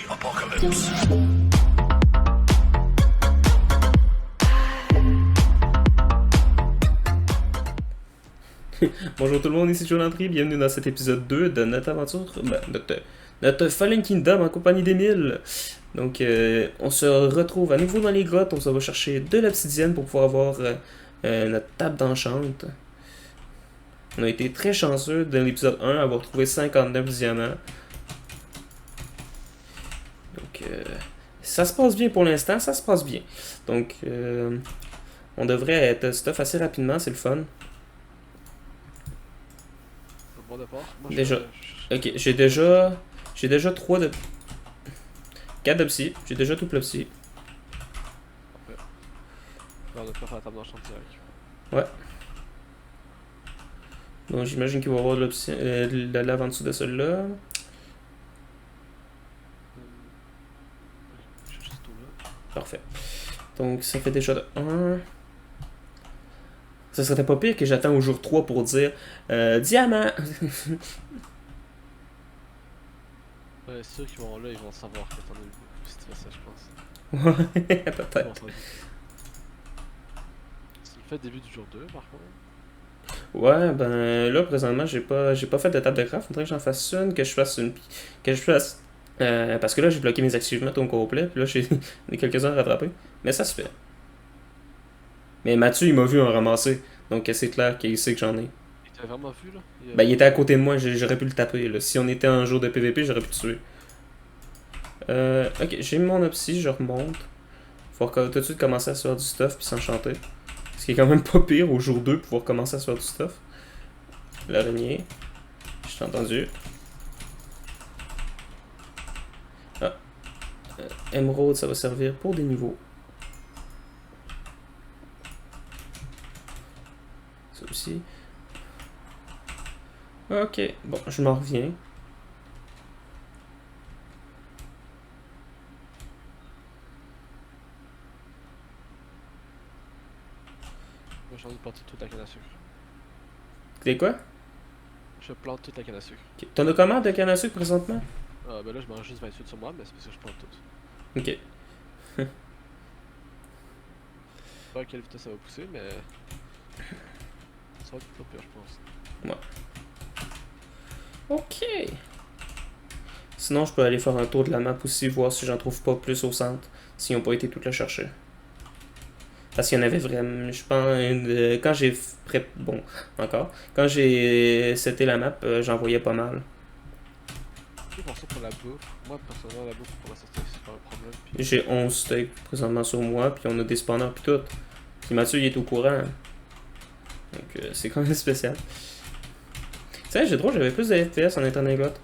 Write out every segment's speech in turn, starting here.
apocalypse. Bonjour tout le monde, ici Joe Landry, bienvenue dans cet épisode 2 de notre aventure, notre Fallen Kingdom en compagnie d'Emile. Donc on se retrouve à nouveau dans les grottes, on s'en va chercher de l'obsidienne pour pouvoir avoir notre table d'enchante. On a été très chanceux dans l'épisode 1 à avoir trouvé 59 diamants. Donc ça se passe bien pour l'instant, ça se passe bien. Donc on devrait être stuff assez rapidement, c'est le fun. Bon départ. Moi, Déjà. Ok, j'ai déjà 3 de... 4 de psy, j'ai déjà tout le psy. Parfait. On va faire la table d'enchant direct. Ouais. Donc j'imagine qu'il va y avoir de la lave en dessous de celui-là. Je cherche tout là. Parfait. Donc ça fait déjà de 1. Ça serait pas pire que j'attends au jour 3 pour dire diamant. Ouais, ceux qui vont là, ils vont savoir que t'en as eu beaucoup si tu fais ça, je pense. Ouais, Ils vont peut-être. s'en douter. C'est le fait début du jour 2 par contre. Ouais, ben là présentement j'ai pas fait de table de craft. Faudrait que j'en fasse une, que je fasse parce que là j'ai bloqué mes achievements au complet, puis là j'ai quelques-uns à rattraper. Mais ça se fait. Mais Mathieu il m'a vu en ramasser, donc c'est clair qu'il sait que j'en ai. Et t'as vraiment vu là? Ben, il était à côté de moi, j'aurais pu le taper. Là. Si on était en jour de PVP, j'aurais pu le tuer. Ok, j'ai mon opsie, je remonte. Faut tout de suite commencer à se faire du stuff puis s'enchanter. Ce qui est quand même pas pire au jour 2, pouvoir commencer à se faire du stuff. L'araignée. Je t'ai entendu. Ah. Emerald, ça va servir pour des niveaux. Ça aussi. Ok, bon, je m'en reviens. Moi j'ai envie de planter toute la canne à sucre. C'est quoi? Je plante toute la canne à sucre. Ok. T'en as combien de canne à sucre présentement? Ah ben là je mange juste 28 sur moi, mais c'est parce que je plante tout. Ok. Je sais pas à quelle vitesse ça va pousser, mais. Ça va être pas pire, je pense. Ok. Sinon, je peux aller faire un tour de la map aussi, voir si j'en trouve pas plus au centre, s'ils n'ont pas été toutes le chercher. Parce qu'il y en avait vraiment, je pense, quand j'ai bon, encore, quand j'ai seté la map, j'en voyais pas mal. Je pense pour la bouffe. Moi personnellement, la bouffe pour la sortie, c'est pas un problème. Puis... J'ai 11 steaks présentement sur moi, puis on a des spawners puis tout. Puis Mathieu, il est au courant. Donc, c'est quand même spécial. Tu sais, j'ai trop, j'avais plus de FPS en étant négote.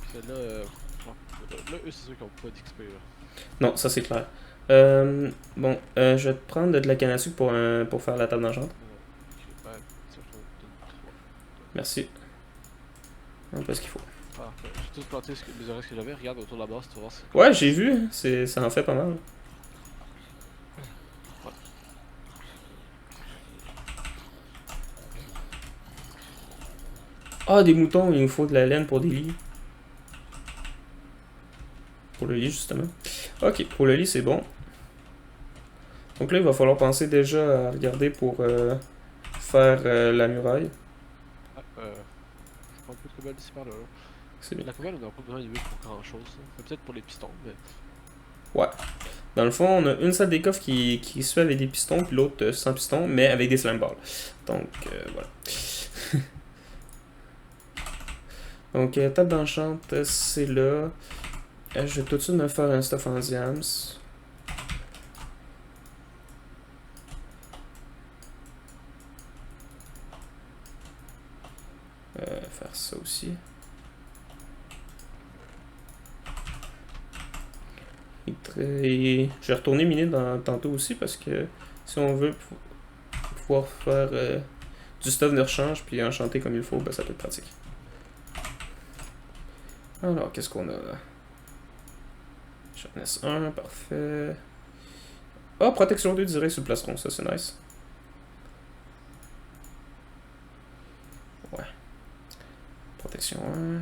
Puis là, là, eux, c'est sûr qu'ils ont pas d'XP là. Non, ça c'est clair. Bon, je vais te prendre de la canne à sucre pour faire la table d'enchant. Ok, ben, ça, je te donne 3. Merci. Un peu ce qu'il faut. Parfait. J'ai tout planté les oreilles que j'avais. Regarde autour de la base, tu vas voir. Ouais, j'ai vu, ça en fait pas mal. Ouais. Ah, des moutons, il nous faut de la laine pour des lits. Pour le lit, justement. Ok, pour le lit, c'est bon. Donc là, il va falloir penser déjà à regarder pour faire la muraille. Ah, je prends un peu de cobalt d'ici par là. C'est bien. La cobalt, on n'a pas besoin de pour grand chose. Peut-être pour les pistons, mais. Ouais. Dans le fond, on a une salle des coffres qui se fait avec des pistons, puis l'autre sans pistons, mais avec des slime balls. Donc, voilà. Donc, table d'enchante, c'est là. Je vais tout de suite me faire un stuff en diams. Faire ça aussi. Et je vais retourner miner tantôt aussi parce que si on veut pouvoir faire du stuff de rechange puis enchanter comme il faut, ben ça peut être pratique. Alors, qu'est-ce qu'on a là? Sharpness 1, parfait. Ah, protection 2 direct sur le plastron, ça c'est nice. Ouais. Protection 1.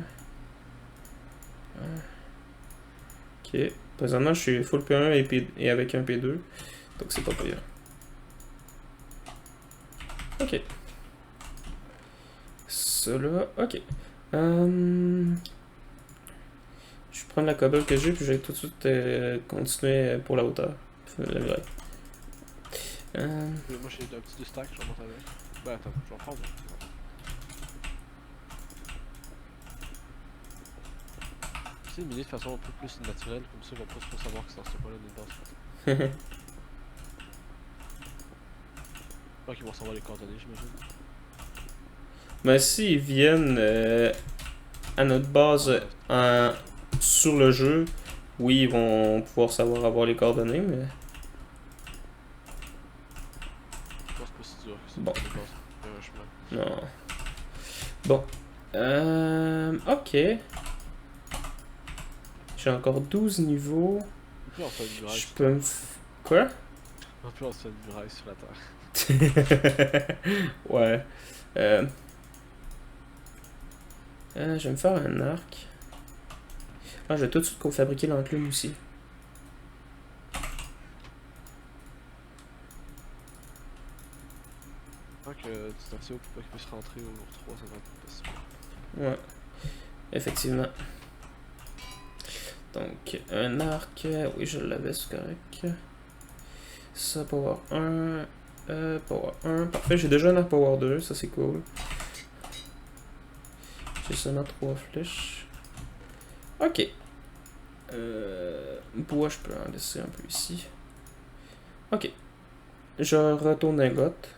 Ok. Présentement, je suis full P1 et avec un P2. Donc c'est pas pire. Ok. Ça là, ok. Je vais prendre la cobble que j'ai, puis je vais tout de suite continuer pour la hauteur. La muraille. Moi j'ai un petit 2 stack, je remonte avec. Ben attends, je vais en prendre. C'est une miner de façon un peu plus naturelle, comme ça ils vont pas trop savoir que c'est dans ce coin-là d'une base. Je crois qu'ils vont savoir les coordonnées, j'imagine. Mais s'ils viennent à notre base sur le jeu, oui, ils vont pouvoir savoir avoir les coordonnées, mais... Je pense pas si dur que ça. Bon. Un chemin. Non. Bon. Ok. J'ai encore 12 niveaux. En plus on fait une muraille. Je peux me... Quoi? En plus on se fait une muraille sur la terre. Ouais. Je vais me faire un arc. Ah, je vais tout de suite fabriquer l'enclume aussi. Je crois que tu t'en sais pour pas qu'il puisse rentrer au jour 3, ça va être possible. Ouais. Effectivement. Donc, un arc. Oui, je l'avais, c'est correct. Ça, power 1. Power 1. Parfait, j'ai déjà un arc power 2, ça c'est cool. J'ai seulement 3 flèches. Ok. Bois, je peux en laisser un peu ici. Ok. Je retourne à Goth.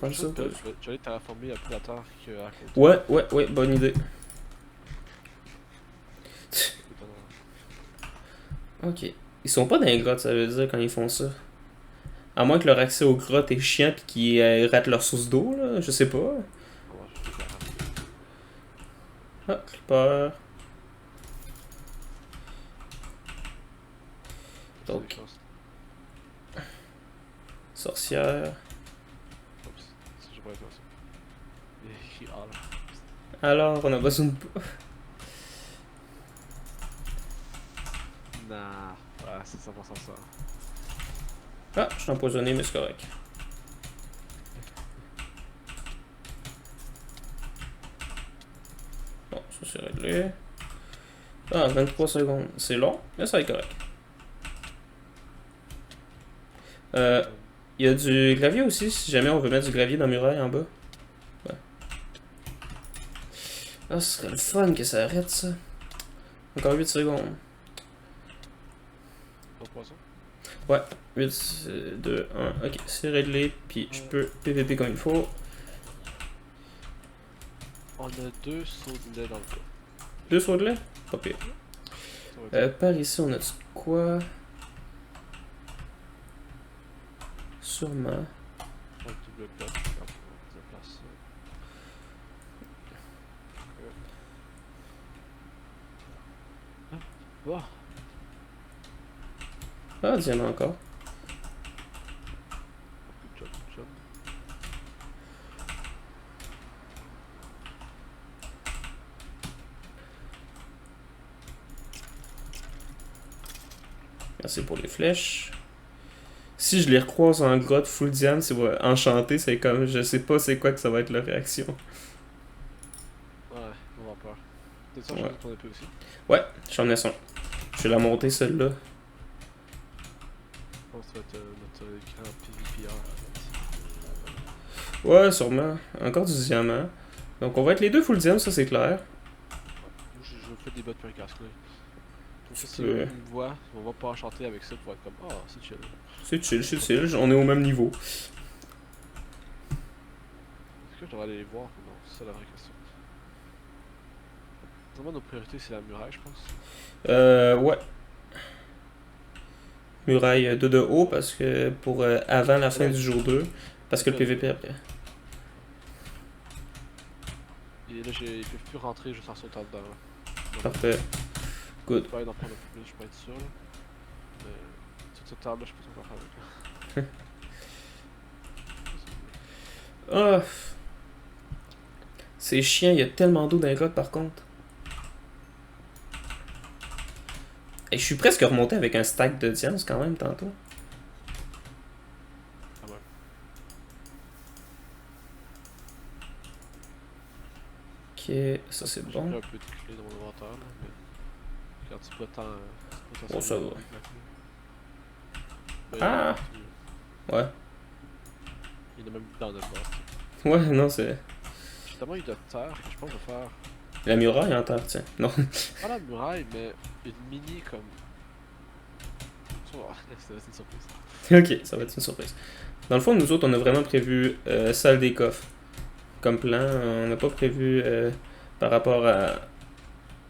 Je vais aller terraformer un peu la terre qu'à côté. Ouais, bonne idée. Ok. Ils sont pas dans les grottes, ça veut dire, quand ils font ça. À moins que leur accès aux grottes est chiant pis qu'ils ratent leur source d'eau, là. Je sais pas. Ah, Clipper. Donc. Sorcière. Oups, j'ai pas fait ça. Il est écrit A là. Alors, on a besoin de... Nah, ouais, c'est 100% ça. Ah, je suis empoisonné, mais c'est correct. Bon, ça c'est réglé. Ah, 23 secondes. C'est long, mais ça va être correct. Il y a du gravier aussi, si jamais on veut mettre du gravier dans la muraille en bas. Ouais. Ah, ce serait le fun que ça arrête ça. Encore 8 secondes. Pas poisson? Ouais, 8, 2, 1. Ok, c'est réglé, puis je peux PVP comme il faut. On a 2 sauts de lait dans le cas. 2 sauts de lait? Pas pire. Par ici, on a du quoi? Sûrement. Un petit bloc là, on place ça. Oh! Ah, diamant encore. Good job. Merci pour les flèches. Si je les recroise en grotte full diam, c'est enchanté, c'est comme, je sais pas c'est quoi que ça va être leur réaction. Ouais, on va avoir peur. T'es-tu en train de ton épée aussi? Ouais, j'en ai son. Je vais la monter celle-là. Je pense que ça va être notre grand PVPR. Ouais, sûrement. Encore du diamant. Donc on va être les deux full diam, ça c'est clair. Moi je fais des bottes pour un casque là. Pour ça, si peux- on me voit, on va pouvoir chanter avec ça pour être comme ah, c'est chill. C'est chill, on est au même niveau. Est-ce que je devrais aller les voir ou non? C'est ça la vraie question. Vraiment, nos priorités c'est la muraille, je pense. Ouais. Muraille 2 de haut parce que pour avant la fin du jour 2. Parce que le PVP après. Et là, ils peuvent plus rentrer juste en sautant dedans. Là. Parfait. Good. Je peux aller en prendre un peu plus, je peux être sûr. Là. Mais toute cette table là, je sais pas trop quoi faire avec. Ah. C'est chiant, il y a tellement d'eau dans les grottes par contre. Et je suis presque remonté avec un stack de diams quand même tantôt. Ah ouais. Ok, ça c'est J'ai bon. pris un peu de clés dans mon inventaire, là, mais quand c'est pas tant. C'est pas tant Oh, ça va. avec la clé. Ben, Ah! Ouais. il y en a même dans notre bord. Ouais, non, c'est. J'ai tellement eu de terre que je pense que je vais faire. La muraille en terre, tiens. Non. Pas la muraille, mais une mini comme. Ça va, c'est une surprise. Ok, ça va être une surprise. Dans le fond, nous autres, on a vraiment prévu salle des coffres. Comme plan, on n'a pas prévu par rapport à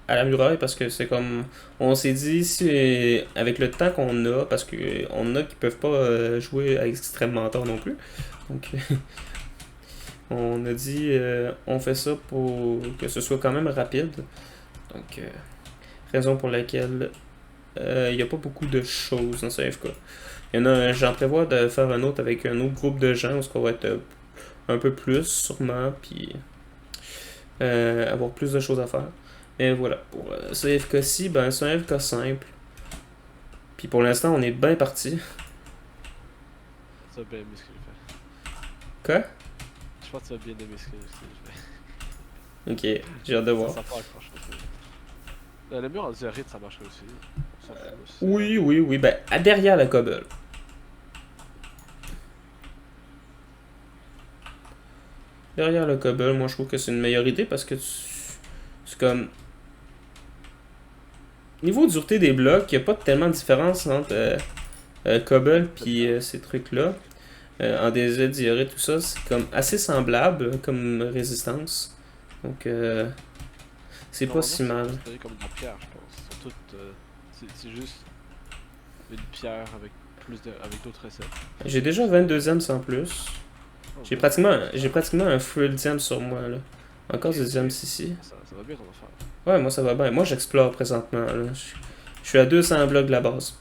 la muraille parce que c'est comme. On s'est dit, si, avec le temps qu'on a, parce qu'on a qui peuvent pas jouer à extrêmement tard non plus. Donc, on a dit, on fait ça pour que ce soit quand même rapide. Donc, raison pour laquelle il n'y a pas beaucoup de choses dans ce FK. Il y en a, j'en prévois de faire un autre avec un autre groupe de gens, où on va être un peu plus, sûrement, puis avoir plus de choses à faire. Mais voilà, pour ce FK-ci, ben, c'est un FK simple. Puis pour l'instant, on est bien parti. Ça va bien aimer ce que j'ai fait. Quoi? Je pense que tu vas bien aimer ce que j'ai fait. Ok, j'ai hâte de voir. Ça part accroche. Le mur en diorite, ça marcherait aussi. On s'en fout, Oui, oui, oui, ben, derrière la cobble. Derrière le cobble, moi je trouve que c'est une meilleure idée parce que c'est comme. Niveau dureté des blocs, il n'y a pas tellement de différence entre cobble et ces trucs-là. En DZ, diorite, tout ça, c'est comme assez semblable comme résistance. Donc, c'est pas si mal. C'est comme de la pierre, je pense. Ils sont toutes. C'est juste une pierre avec avec d'autres recettes. J'ai déjà 22 diams en plus. J'ai pratiquement un full diam sur moi là. Encore des diams ici. Ça va bien ton affaire. Ouais, moi ça va bien. Moi j'explore présentement là. Je suis à 200 blocs de la base.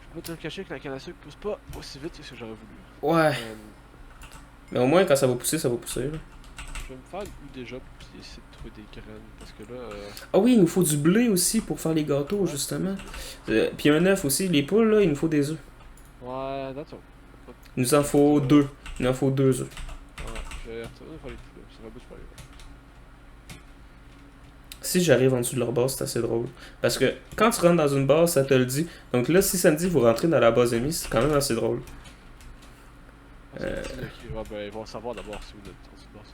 Je peux te le cacher que la canne à sucre pousse pas aussi vite que ce que j'aurais voulu. Ouais. Mais au moins quand ça va pousser, ça va pousser là. Je vais me faire une déjà puis essayer de trouver des graines parce que là. Ah oui, il nous faut du blé aussi pour faire les gâteaux justement. Puis un œuf aussi. Les poules là, il nous faut des œufs. Ouais, d'accord. Il nous en faut deux. Il nous en faut 2 œufs. Ouais, je vais retourner faire les poulets. Ça va bien super. Si j'arrive en dessous de leur base, c'est assez drôle. Parce que quand tu rentres dans une base, ça te le dit. Donc là, si ça me dit vous rentrez dans la base ennemie, c'est quand même assez drôle. Ouais, ben, ils vont savoir d'abord si vous êtes en dessous de base.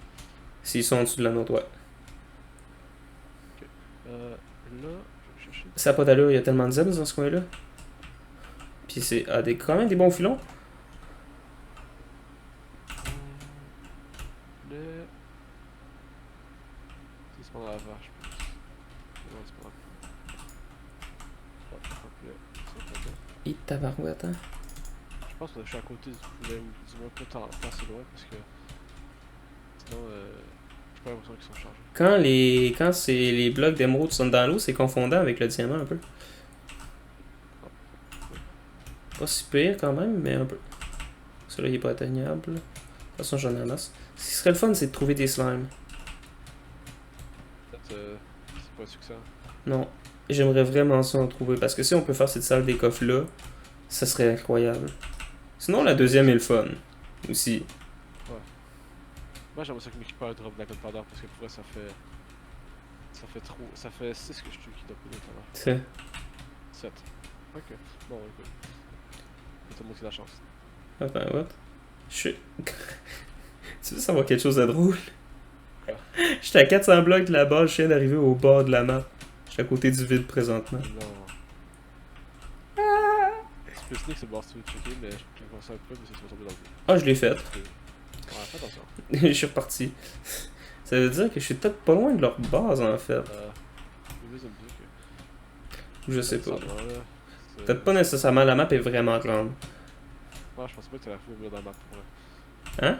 S'ils sont en dessous de la note, ouais. Là, je vais chercher. Ça n'a pas d'allure, il y a tellement de zebs dans ce coin-là. Puis c'est quand même des bons filons. Le. C'est pas dans la vache, je pense. Non, c'est pas grave. Et tabarouette, hein. Je pense que je suis à côté du moins pas assez loin parce que sinon j'ai pas l'impression qu'ils sont chargés. Quand les blocs d'émeraude sont dans l'eau, c'est confondant avec le diamant un peu. Pas si pire quand même, mais un peu. Celui-là il est pas atteignable. De toute façon j'en ai en masse. Ce qui serait le fun c'est de trouver des slimes. Peut-être c'est pas un succès. Non. J'aimerais vraiment ça en trouver. Parce que si on peut faire cette salle des coffres là, ça serait incroyable. Sinon la deuxième est le fun. Aussi. Ouais. Moi j'aimerais ça que m'équipe drop de la gunpowder parce que pour vrai ça fait trop. Ça fait 6 que je tue qui drop de gunpowder. C'est. 7. Ok. Bon écoute. Tout le monde qui a la chance. Attends, what? Je suis. Tu veux savoir quelque chose de drôle? Quoi? J'étais à 400 blocs de la base, je viens d'arriver au bord de la map. Je suis à côté du vide présentement. Non. Tu peux sneak ce bord si tu veux checker, mais je vais commencer un peu, mais ça va tomber dans le vide. Ah, je l'ai fait. Ouais, fais attention. Je suis reparti. Ça veut dire que je suis peut-être pas loin de leur base en fait. Le deuxième dit que. Je sais pas. Ça va, là. Peut-être pas nécessairement, la map est vraiment grande. Ouais, je pensais pas que t'allais arriver au milieu de la map pour vrai. Hein?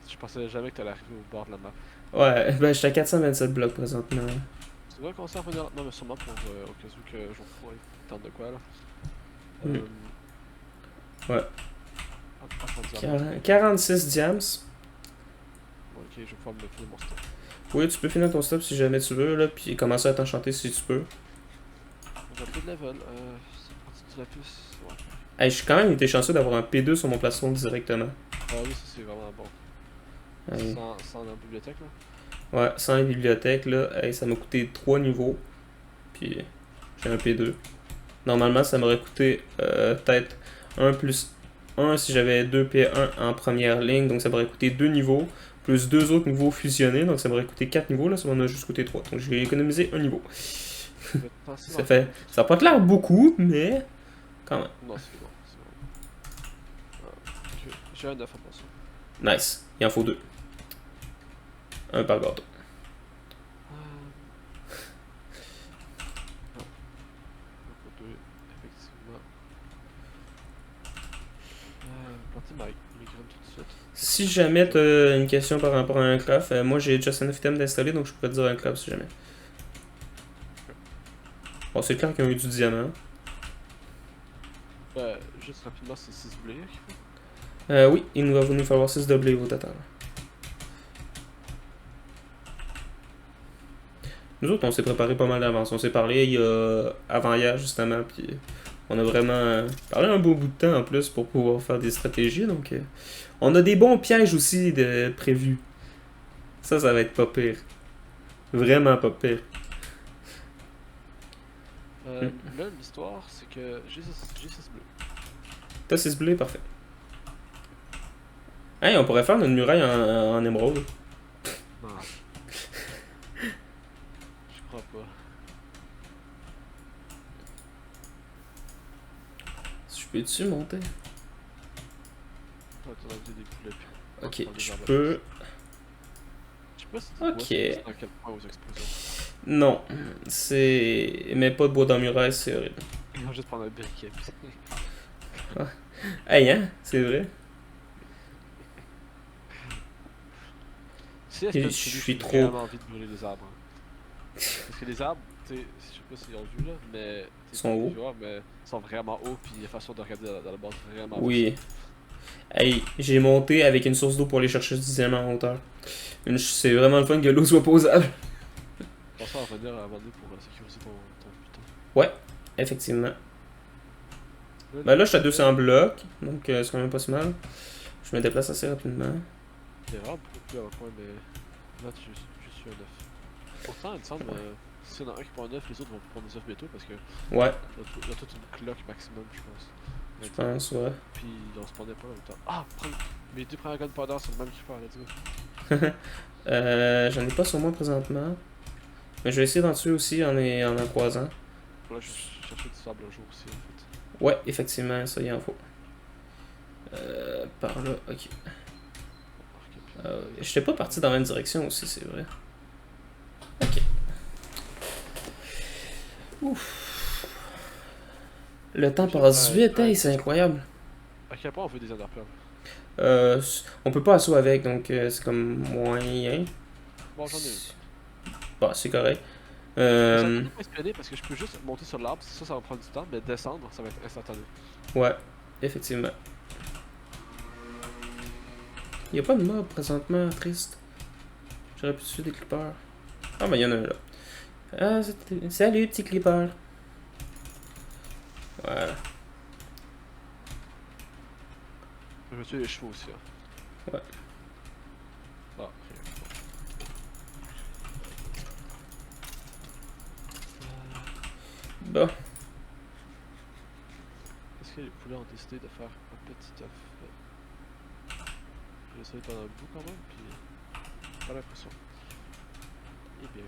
Je pensais jamais que t'allais arriver au bord de la map. Ouais, ben j'étais à 427 blocs présentement. Tu vas commencer à revenir. Non, mais sûrement pour au cas où que j'en pourrais tente de quoi là. Ouais. Je vais dire. 46 diams. Bon, ok, je vais pouvoir me finir mon stuff. Oui, tu peux finir ton stop si jamais tu veux, là, puis commencer à t'enchanter si tu peux. Ok. j'ai un peu de level. C'est parti du lapis. Ouais. Hey, je suis quand même été chanceux d'avoir un P2 sur mon plastron directement. Ah oui, ça c'est vraiment bon. Hey. Sans la bibliothèque là? Ouais, sans la bibliothèque là, hey, ça m'a coûté 3 niveaux. Puis j'ai un P2. Normalement, ça m'aurait coûté peut-être 1 plus 1 si j'avais 2 P1 en première ligne. Donc ça m'aurait coûté 2 niveaux. Plus 2 autres niveaux fusionnés. Donc ça m'aurait coûté 4 niveaux. Là, ça m'en a juste coûté 3. Donc j'ai économisé un niveau. Ça n'a pas l'air beaucoup, mais quand même. Non, c'est bon. J'ai un 9 à passer. Nice. Il en faut 2. Un par gâteau. Si jamais tu as une question par rapport à un craft, moi j'ai just enough item d'installer, donc je pourrais te dire un craft si jamais. Bon, c'est clair qu'ils ont eu du diamant. Juste rapidement, c'est 6 blés qu'il faut. Oui, il va nous falloir 6 de blé au total. Nous autres, on s'est préparé pas mal d'avance. On s'est parlé avant hier, justement, puis on a vraiment parlé un beau bout de temps en plus pour pouvoir faire des stratégies. Donc, on a des bons pièges aussi de prévus. Ça va être pas pire. Vraiment pas pire. Là, l'histoire, c'est que j'ai 6 bleus. T'as 6 bleus, parfait. Hey, on pourrait faire notre muraille en émeraude. Non. Je crois pas. Je peux-tu monter? Ouais, t'en as des poulets. Ok, je peux. Je sais pas si ok. dans quel point aux explosions. Non, c'est. Mais pas de bois dans muraille, c'est horrible. On va juste prendre un briquet. Hey, hein? C'est vrai. Je suis trop. J'ai vraiment envie de brûler les arbres. Parce que les arbres, tu sais, je sais pas s'ils ont vu là, mais. Ils sont hauts. Mais ils sont vraiment hauts, puis il y a façon de regarder dans la base vraiment. Oui. Hey, j'ai monté avec une source d'eau pour aller chercher du diamant en hauteur. C'est vraiment le fun que l'eau soit posable. Pense à revenir à Amandé pour sécuriser ton putain. Ouais, effectivement. Ben là, je suis à 200 blocs, donc c'est quand même pas si mal. Je me déplace assez rapidement. Il y a vraiment beaucoup plus à un point, mais là, je suis un 9. Pourtant, il me semble, s'il y en a un qui prend un 9, les autres vont prendre des 9 bientôt parce que. Ouais. Il y a toute une cloque maximum, je pense. Je pense, ouais. Puis on se prendait pas en même temps. Ah, mes 2 premiers gunpowder, c'est le même creeper, let's go. J'en ai pas sur moi présentement. Mais je vais essayer d'en tuer aussi en croisant. Là, je cherchais du sable un jour aussi, en fait. Ouais, effectivement, ça y en faut. Par là, ok. J'étais pas parti dans la même direction aussi, c'est vrai. Ok. Ouf. Le temps passe vite, hey, c'est incroyable. À quel point on veut des enderpearls? On peut pas assaut avec, donc c'est comme moyen. Bon, j'en ai eu. Bah, c'est correct. Ça peut pas espionner parce que je peux juste monter sur l'arbre, ça va prendre du temps, mais descendre, ça va être instantané. Ouais, effectivement. Y'a pas de mob présentement, triste. J'aurais pu tuer des clippers. Ah, mais y'en a un là. Ah, salut, petit clipper. Voilà. Je vais tuer les chevaux aussi. Hein. Ouais. Ah, ok. Bon. Est-ce que les poulets ont décidé de faire un petit œuf? J'ai essayé pendant un bout quand même, puis pas l'impression. Eh bien.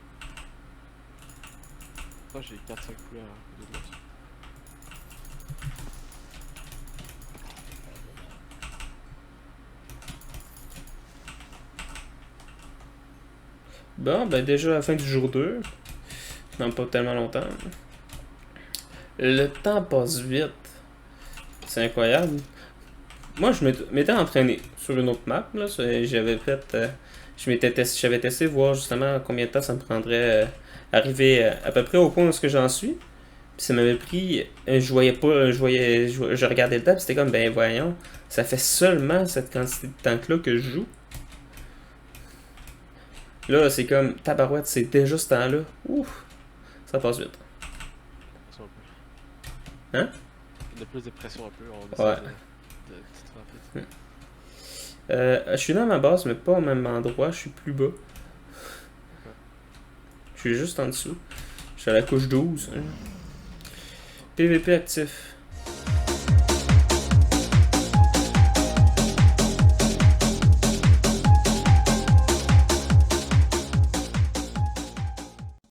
Moi j'ai 4-5 poulets à côté de l'autre. Bon, ben déjà à la fin du jour 2. Non, pas tellement longtemps. Le temps passe vite. C'est incroyable. Moi, je m'étais entraîné sur une autre map. Là, j'avais fait. J'avais testé voir justement combien de temps ça me prendrait arriver à peu près au point où j'en suis. Puis ça m'avait pris. Je voyais pas. Je regardais le temps, c'était comme, ben voyons. Ça fait seulement cette quantité de temps-là que je joue. Là, c'est comme tabarouette, c'est déjà ce temps-là. Ouf, ça passe vite. Hein? On a plus de pression un peu, on Ouais. essaie de Je suis dans ma base, mais pas au même endroit, je suis plus bas. Je suis juste en dessous. Je suis à la couche 12. Hein. PVP actif.